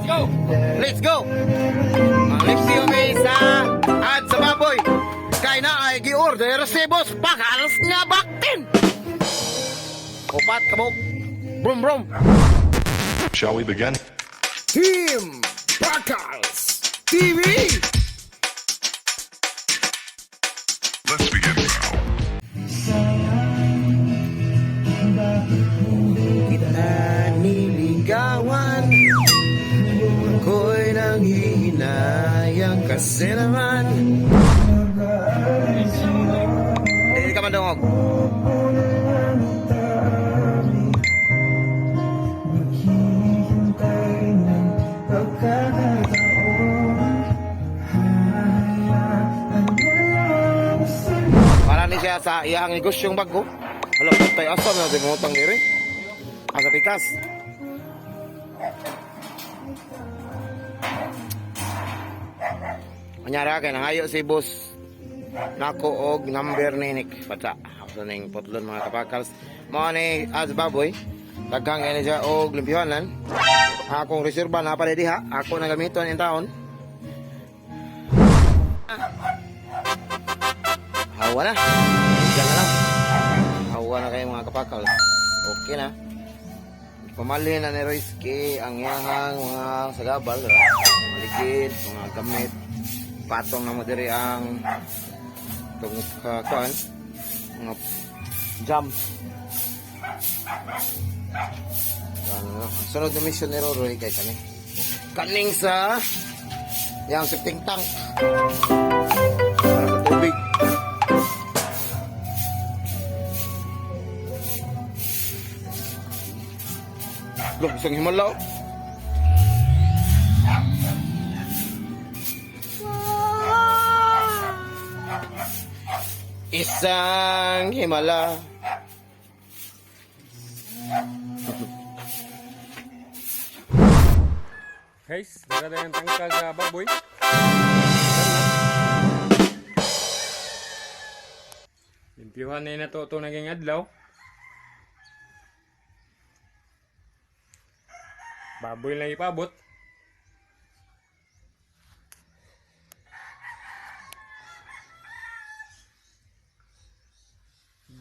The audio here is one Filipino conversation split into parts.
go! Let's go! Let's see kami sa at sa baboy. Kaya na ay gi-order si Boss Pakals nga baktin. Upat kabog. Brum brum. Shall we begin? Team Pakals TV. Let's begin now. Kita niligawan, ako'y nanghihinayang kasi naman. Hindi ka mandungog. Para ni siya sa iyang negosyong bago. Alam ko tayo asam na dimutang diri. Asa pikas. Anyara kay nangayo si boss nako og number ni Nick pata. Asa ning putlon mga kapakals. Mao ni as baboy. Daghang ini siya og limpyohanan. Akong reserba na pa diha. Ako na gamiton in taon. Hawa na. Diyan na lang. Hawa na kayo mga kapakal. Okay na. Pamali na ni Rizky ang yahang mga sagabal. Maligid, mga gamit. Patong na mo diri ang itong kuan. Mga jam. Sunod na mission ni Roroy kay kani. Kaning sa yang septic tank. Para sa tubig. Loh, isang himala. Isang himala. Guys, nagada yung tangkal sa baboy. Limpyuhan na ito naging adlaw. Baboy lang ipabot.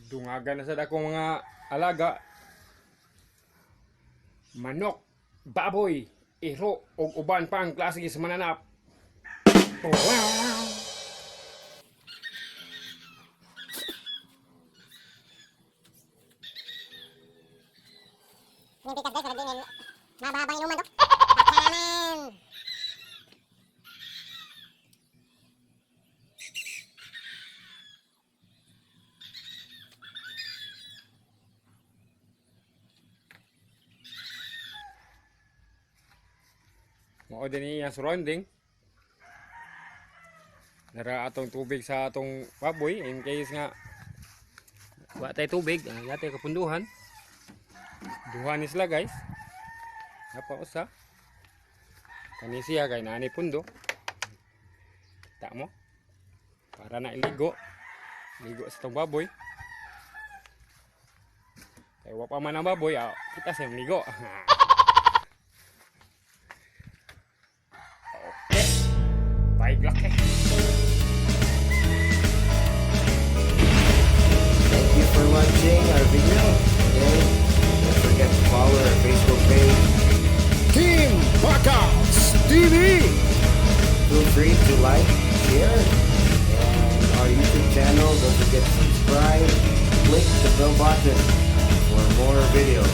Dungaga na sa dakong mga alaga. Manok, baboy, iro, o uban pa ang klase sa mananap. Oh, wow. Ini pikas guys, nagdinin mabahabang inuman to. Pakanan. Mao din iya surrounding. Nara atong tubig sa atong baboy in case nga wa tay tubig, yate kapunduhan. Duha ni sila guys. Apa usa? Kani siya kay nani pundo. Kita mo. Para na iligo. Ligo sa tong baboy. Kay wa pa man ang baboy, kita sa ligo. Okay. Bye luck. Thank you for watching our video. And don't forget to follow our Facebook page, Team Pakals TV. Feel free to like, share, and our YouTube channel. Don't forget to subscribe. Click the bell button for more videos.